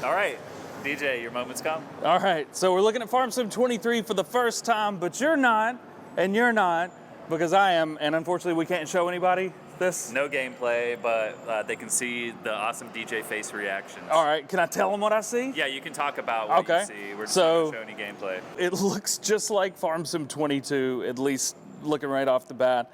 All right, DJ, your moment's come. All right, so we're looking at Farm Sim 23 for the first time, but you're not, and you're not, because I am, and unfortunately we can't show anybody this. No gameplay, but they can see the awesome DJ face reactions. All right, can I tell them what I see? Yeah, you can talk about what you see. We're just not going to show any gameplay. It looks just like Farm Sim 22, at least looking right off the bat.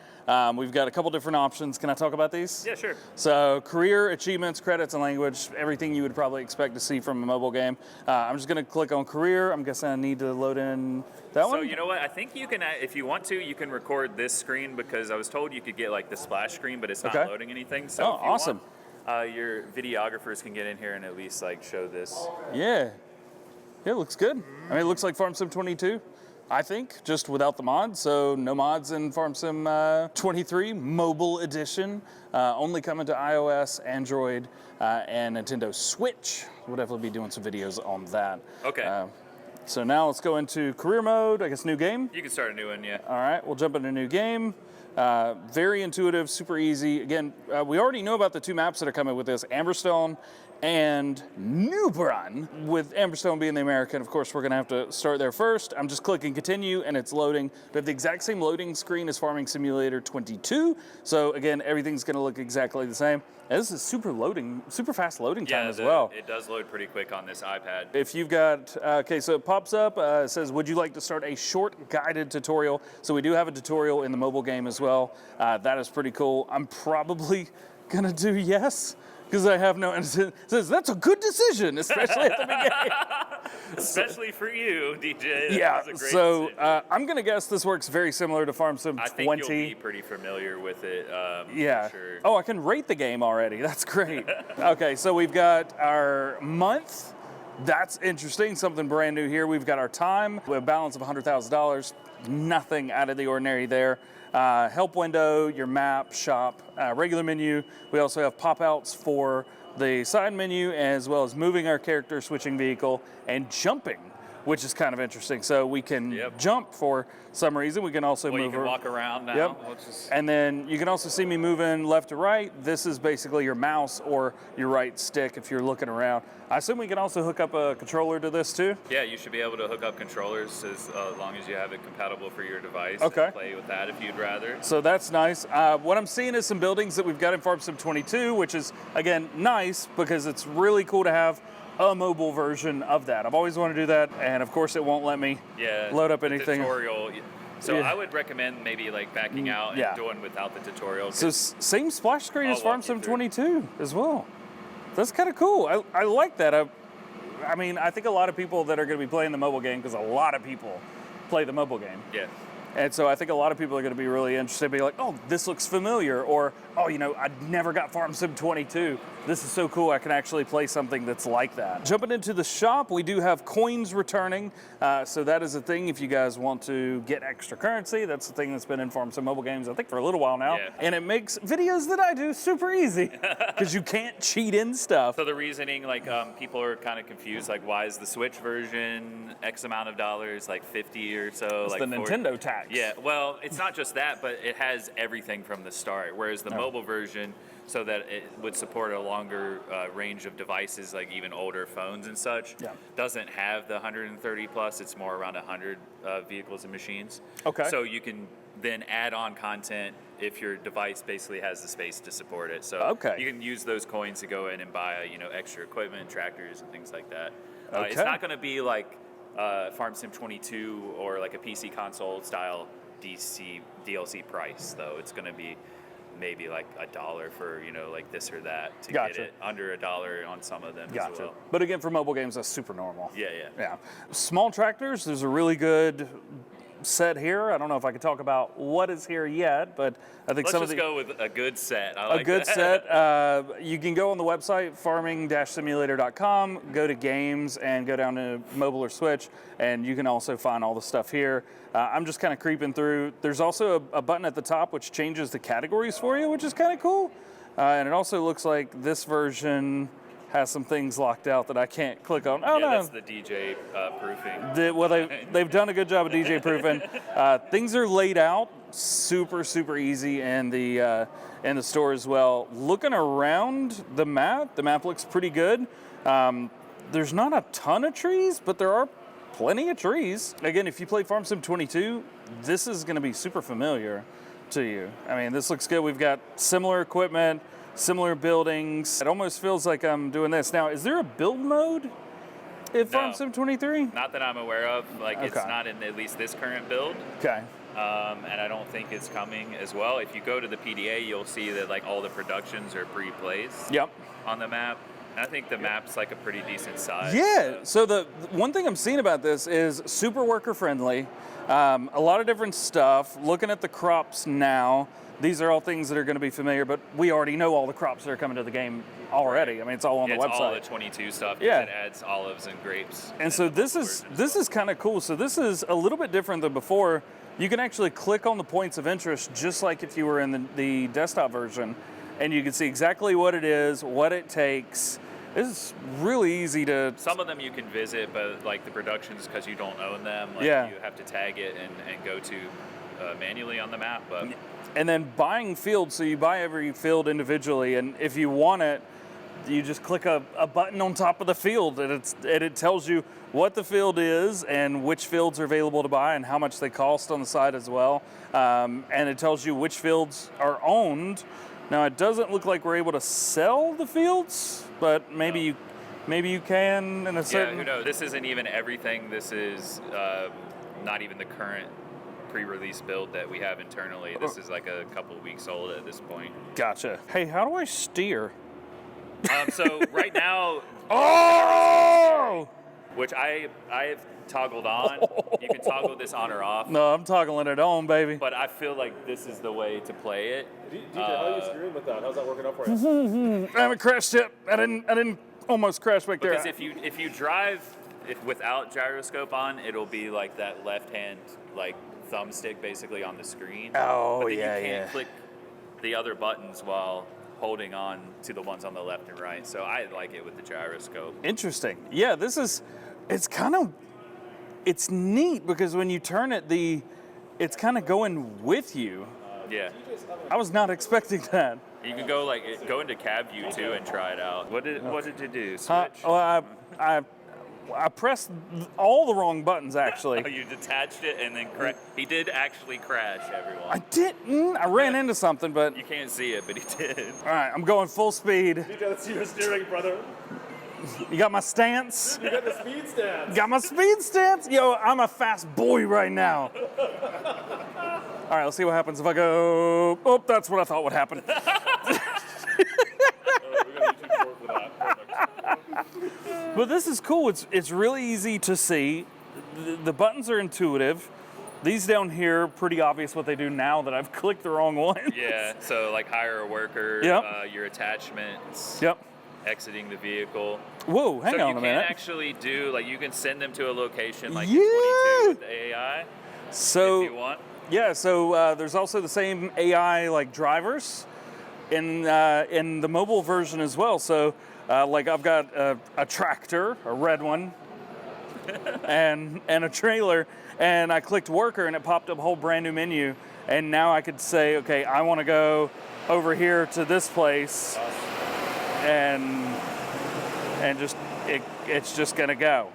We've got a couple different options. Can I talk about these? Yeah, sure. So career, achievements, credits, and language, everything you would probably expect to see from a mobile game. I'm just going to click on career. I'm guessing I need to load in that one. So you know what? I think you can, if you want to, you can record this screen because I was told you could get like the splash screen, but it's not loading anything. So if you awesome. Want, your videographers can get in here and at least like show this. Yeah, it looks good. I mean, it looks like Farm Sim 22. I think, just without the mods, so no mods in Farm Sim 23 Mobile Edition, only coming to iOS, Android, and Nintendo Switch. We'll definitely be doing some videos on that. Okay. So now let's go into career mode, I guess new game? You can start a new one, yeah. All right, we'll jump into a new game. Very intuitive, super easy. Again, we already know about the two maps that are coming with this, Amberstone and Newbrun. With Amberstone being the American, of course, we're gonna have to start there first. I'm just clicking continue and it's loading. We have the exact same loading screen as Farming Simulator 22. So again, everything's gonna look exactly the same. And this is super fast loading time as well. It does load pretty quick on this iPad. If you've got, okay, so it pops up, it says, would you like to start a short guided tutorial? So we do have a tutorial in the mobile game as well. That is pretty cool. I'm probably gonna do yes, because I have no, and it says that's a good decision, especially at the beginning. Especially for you, DJ. Yeah, that was a great so decision. I'm gonna guess this works very similar to Farm Sim 20. I think you'll be pretty familiar with it, yeah. for sure. Oh, I can rate the game already. That's great. Okay, so we've got our month. That's interesting, something brand new here. We've got our time, we have a balance of $100,000. Nothing out of the ordinary there. Help window, your map, shop, regular menu. We also have pop-outs for the side menu, as well as moving our character, switching vehicle, and jumping, which is kind of interesting. So we can jump for some reason. We can also move. You can walk around now. Yep. And then you can also see me moving left to right. This is basically your mouse or your right stick if you're looking around. I assume we can also hook up a controller to this too? Yeah, you should be able to hook up controllers as long as you have it compatible for your device. Okay. And play with that if you'd rather. So that's nice. What I'm seeing is some buildings that we've got in Farm Sim 22, which is, again, nice because it's really cool to have a mobile version of that. I've always wanted to do that, and of course it won't let me load up anything. Tutorial. So I would recommend maybe like backing out and doing without the tutorial. So same splash screen as Farm Sim 22 as well. That's kind of cool. I like that. I mean, I think a lot of people that are going to be playing the mobile game, because a lot of people play the mobile game. Yeah. And so I think a lot of people are going to be really interested, be like, oh, this looks familiar, or, oh, you know, I never got Farm Sim 22. This is so cool, I can actually play something that's like that. Jumping into the shop, we do have coins returning. So that is a thing if you guys want to get extra currency. That's the thing that's been in Farm Sim mobile games, I think, for a little while now. Yeah. And it makes videos that I do super easy, because you can't cheat in stuff. So the reasoning, like, people are kind of confused, like, why is the Switch version X amount of dollars, like 50 or so? It's like the Nintendo tax. Yeah, well, it's not just that, but it has everything from the start, whereas the mobile version, so that it would support a longer range of devices, like even older phones and such, doesn't have the 130 plus. It's more around 100 vehicles and machines. Okay. So you can then add on content if your device basically has the space to support it. So you can use those coins to go in and buy, you know, extra equipment, tractors, and things like that. It's not going to be like Farm Sim 22 or like a PC console style DLC price, though. It's going to be maybe like $1 for, you know, like this or that to get it under $1 on some of them as well. But again, for mobile games, that's super normal. Yeah. Small tractors, there's a really good set here. I don't know if I could talk about what is here yet, but I think Let's just go with a good set. I like a good set. You can go on the website, farming-simulator.com, go to games, and go down to mobile or Switch, and you can also find all the stuff here. I'm just kind of creeping through. There's also a button at the top which changes the categories for you, which is kind of cool. And it also looks like this version has some things locked out that I can't click on. Oh, no. That's the DJ proofing. They've done a good job of DJ proofing. Things are laid out super easy in the store as well. Looking around the map looks pretty good. there's not a ton of trees, but there are plenty of trees. Again, if you play Farm Sim 22, this is going to be super familiar to you. I mean, this looks good. We've got similar equipment, similar buildings. It almost feels like I'm doing this. Now, is there a build mode in Farm Sim 23? Not that I'm aware of. Like, it's not in at least this current build. Okay. And I don't think it's coming as well. If you go to the PDA, you'll see that like all the productions are pre-placed on the map. And I think the map's like a pretty decent size. Yeah, so the one thing I'm seeing about this is super worker friendly. A lot of different stuff. Looking at the crops now, these are all things that are going to be familiar, but we already know all the crops that are coming to the game already. I mean, it's all on the website. It's all the 22 stuff. Yeah, it adds olives and grapes. And so this is kind of cool. So this is a little bit different than before. You can actually click on the points of interest just like if you were in the desktop version, and you can see exactly what it is, what it takes. This is really easy to... Some of them you can visit, but like the productions, because you don't own them, like you have to tag it and go to manually on the map. But and then buying fields, so you buy every field individually, and if you want it, you just click a button on top of the field, and it tells you what the field is and which fields are available to buy and how much they cost on the side as well. And it tells you which fields are owned. Now, it doesn't look like we're able to sell the fields, but maybe you can in a certain... Yeah, who knows? This isn't even everything. This is not even the current pre-release build that we have internally. This is like a couple weeks old at this point. Gotcha. Hey, how do I steer? So right now... Oh! Which I've toggled on. You can toggle this on or off. No, I'm toggling it on, baby. But I feel like this is the way to play it. DJ, how are you steering with that? How's that working out for you? I haven't crashed yet. I didn't almost crash back there. Because if you drive without gyroscope on, it'll be like that left hand like thumbstick basically on the screen. Oh, but then you can't click the other buttons while holding on to the ones on the left and right. So I like it with the gyroscope. Interesting. Yeah, it's neat because when you turn it, it's kind of going with you. Yeah. I was not expecting that. You can go into cab view too and try it out. What did you do? Switch? I pressed all the wrong buttons actually. Oh, you detached it and then he did actually crash, everyone. I didn't. I ran into something, but you can't see it, but he did. All right, I'm going full speed. DJ, let's see your steering, brother. You got my stance? You got the speed stance. Got my speed stance? Yo, I'm a fast boy right now. All right, let's see what happens if I go... Oh, that's what I thought would happen. But this is cool. It's really easy to see. The buttons are intuitive. These down here, pretty obvious what they do now that I've clicked the wrong one. Yeah, so like hire a worker, your attachments. Exiting the vehicle. Whoa, hang on a minute. So you can actually do, like, you can send them to a location like 22 with the AI so, if you want. Yeah, so there's also the same AI, like, drivers in the mobile version as well. So, like, I've got a tractor, a red one, and a trailer, and I clicked worker, and it popped up a whole brand new menu, and now I could say, okay, I want to go over here to this place. And just it's just gonna go.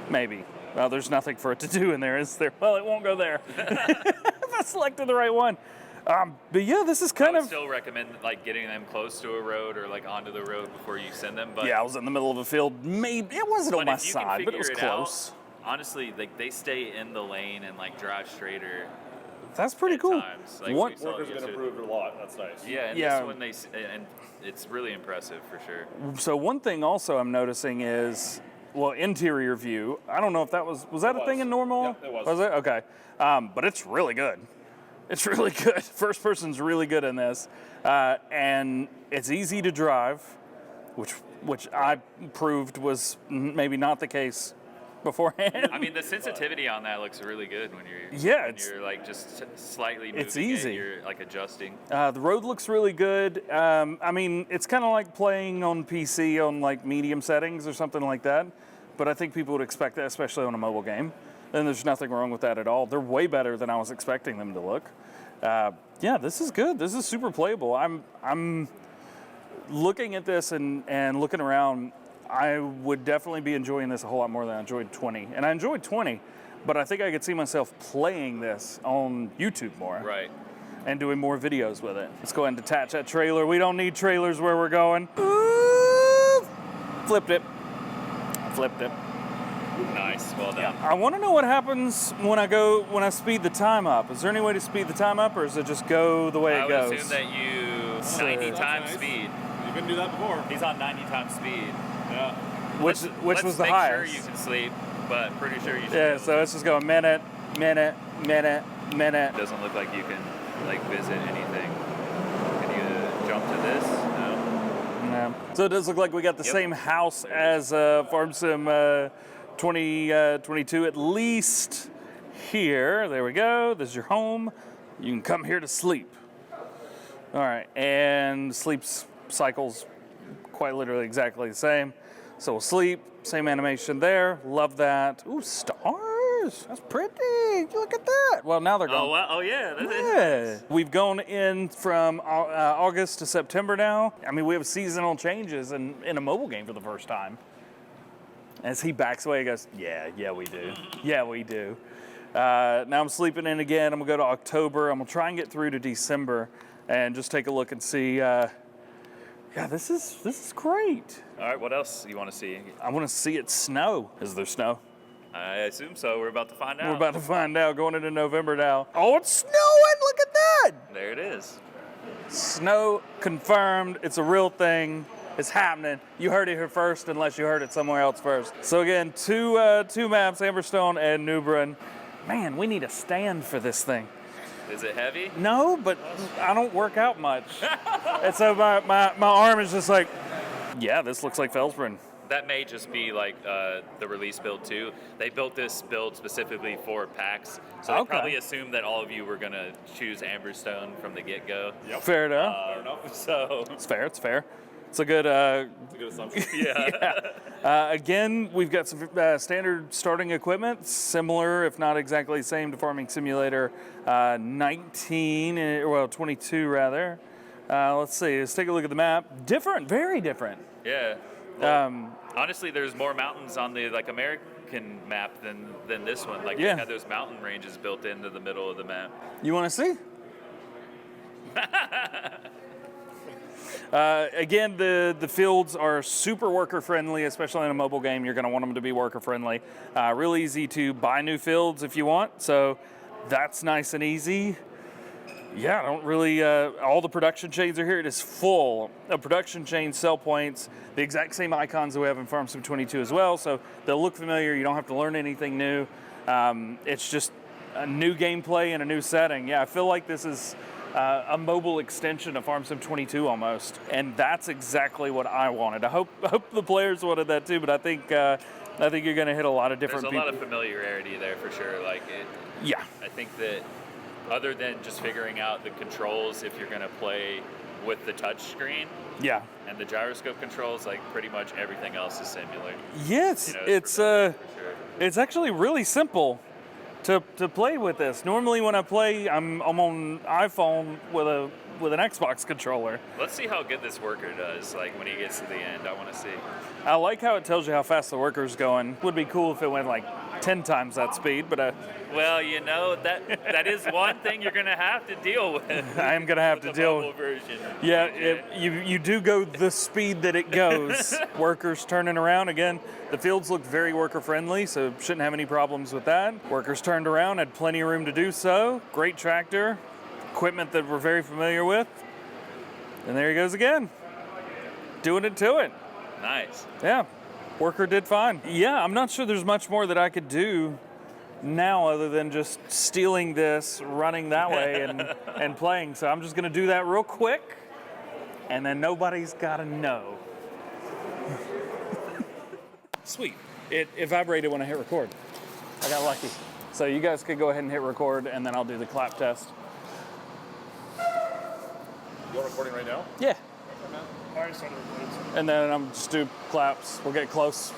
Maybe. Well, there's nothing for it to do in there, is there? Well, it won't go there. If I selected the right one. But yeah, this is kind I would still recommend like getting them close to a road or like onto the road before you send them. But yeah, I was in the middle of a field. Maybe it wasn't on my side, but it was close. Honestly, like they stay in the lane and like drive straighter. That's pretty cool. Times. Like, workers have been improved a lot. That's nice. Yeah, and this one and it's really impressive for sure. So one thing also I'm noticing is, well, interior view. I don't know if that was that a thing in normal? Yeah, it was. Was it? Okay. But it's really good. It's really good. First person's really good in this. And it's easy to drive, which I proved was maybe not the case beforehand. I mean, the sensitivity on that looks really good when you're you're like just slightly moving. It's easy. You're like adjusting. The road looks really good. I mean, it's kind of like playing on PC on like medium settings or something like that. But I think people would expect that, especially on a mobile game. And there's nothing wrong with that at all. They're way better than I was expecting them to look. Yeah, this is good. This is super playable. I'm looking at this and looking around. I would definitely be enjoying this a whole lot more than I enjoyed 20. And I enjoyed 20, but I think I could see myself playing this on YouTube more. Right. And doing more videos with it. Let's go ahead and detach that trailer. We don't need trailers where we're going. Ooh, flipped it. Flipped it. Nice, well done. I want to know what happens when I speed the time up. Is there any way to speed the time up, or does it just go the way it goes? I would assume that you 90 times speed. You couldn't do that before. He's on 90 times speed. Yeah. Which was the highest? Sure you can sleep, but pretty sure you should. Yeah, so let's just go a minute. It doesn't look like you can like visit anything. Can you jump to this? No. No. So it does look like we got the same house as Farm Sim 2022, at least here. There we go. This is your home. You can come here to sleep. All right, and sleep cycles quite literally exactly the same. So we'll sleep, same animation there. Love that. Ooh, stars. That's pretty. Look at that. Well, now they're gone. Oh, wow. Oh yeah. Yeah. We've gone in from August to September now. I mean, we have seasonal changes in a mobile game for the first time. As he backs away, he goes, yeah, we do. Yeah, we do. Now I'm sleeping in again. I'm gonna go to October. I'm gonna try and get through to December and just take a look and see. Yeah, this is great. All right, what else do you want to see? I want to see it snow. Is there snow? I assume so. We're about to find out. We're about to find out. Going into November now. Oh, it's snowing! Look at that! There it is. Snow confirmed. It's a real thing. It's happening. You heard it here first, unless you heard it somewhere else first. So again, two maps, Amberstone and Newbern. Man, we need a stand for this thing. Is it heavy? No, but I don't work out much. And so my arm is just like, yeah, this looks like Felsbrunn. That may just be like the release build too. They built this build specifically for PAX, so they probably assumed that all of you were gonna choose Amberstone from the get-go. Yep. Fair enough. So it's fair. It's fair. It's a good assumption. Yeah. Again, we've got some standard starting equipment, similar, if not exactly the same, to Farming Simulator 22 rather. Let's see. Let's take a look at the map. Different, very different. Yeah. Well, honestly, there's more mountains on the like American map than this one. Like they had those mountain ranges built into the middle of the map. You want to see? Again, the fields are super worker friendly, especially in a mobile game. You're going to want them to be worker friendly. Real easy to buy new fields if you want, so that's nice and easy. Yeah, I don't really, all the production chains are here. It is full of production chains, sell points, the exact same icons that we have in Farm Sim 22 as well, so they'll look familiar. You don't have to learn anything new. It's just a new gameplay and a new setting. Yeah, I feel like this is a mobile extension of Farm Sim 22 almost, and that's exactly what I wanted. I hope the players wanted that too, but I think you're going to hit a lot of different people. There's a lot of familiarity there for sure. Like it. Yeah. I think that other than just figuring out the controls, if you're going to play with the touch screen, and the gyroscope controls, like pretty much everything else is similar. Yes, it's actually really simple to play with this. Normally when I play, I'm on iPhone with an Xbox controller. Let's see how good this worker does, like when he gets to the end. I want to see. I like how it tells you how fast the worker's going. Would be cool if it went like 10 times that speed, but well, you know, that is one thing you're going to have to deal with. I am going to have to deal with version. Yeah, you do go the speed that it goes. Workers turning around again. The fields look very worker friendly, so shouldn't have any problems with that. Workers turned around, had plenty of room to do so. Great tractor, equipment that we're very familiar with. And there he goes again, doing it to it. Nice. Yeah, worker did fine. Yeah, I'm not sure there's much more that I could do now other than just stealing this, running that way, and playing. So I'm just going to do that real quick, and then nobody's got to know. Sweet. It vibrated when I hit record. I got lucky. So you guys could go ahead and hit record, and then I'll do the clap test. You're recording right now? Yeah. Alright, started recording. And then I'm just do claps. We'll get close.